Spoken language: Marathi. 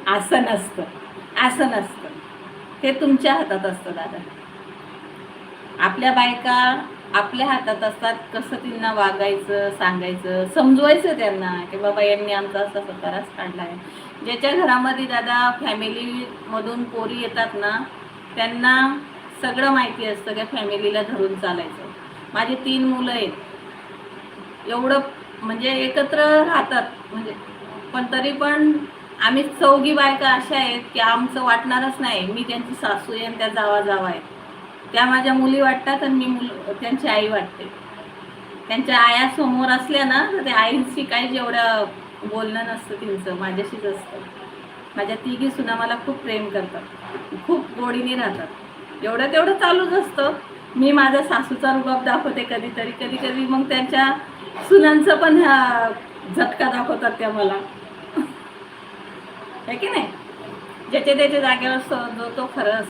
असं नसतं, असं नसतं. ते तुमच्या हातात असतं दादा. आपल्या बायका आपल्या हातात असतात. कसं त्यांना वागायचं, सांगायचं, समजवायचं त्यांना की बाबा यांनी आमचा असा त्रास काढलाय. ज्याच्या घरामध्ये दादा फॅमिलीमधून पोरी येतात ना, त्यांना सगळं माहिती असतं की फॅमिलीला धरून चालायचं. माझे 3 मुलं आहेत. एवढं म्हणजे एकत्र राहतात म्हणजे, पण तरी पण आम्ही चौघी बायका अशा आहेत की आमचं वाटणारच नाही. मी त्यांची सासू आहे आणि त्या जावा आहेत. त्या माझ्या मुली वाटतात आणि मी त्यांची आई वाटते. त्यांच्या आया समोर असल्या ना तर त्या आईंशी काही जेवढं बोलणं नसतं त्यांचं, माझ्याशीच असतं. माझ्या तिघी सुना मला खूप प्रेम करतात, खूप गोडीने राहतात. एवढं तेवढं चालूच असतं. मी माझ्या सासूचा रुबाब दाखवते कधीतरी, कधी कधी मग त्यांच्या सुनांचं पण झटका दाखवतात त्या मला. आहे की नाही? ज्याच्या त्याच्या जागेवर जो तो खरं असतं.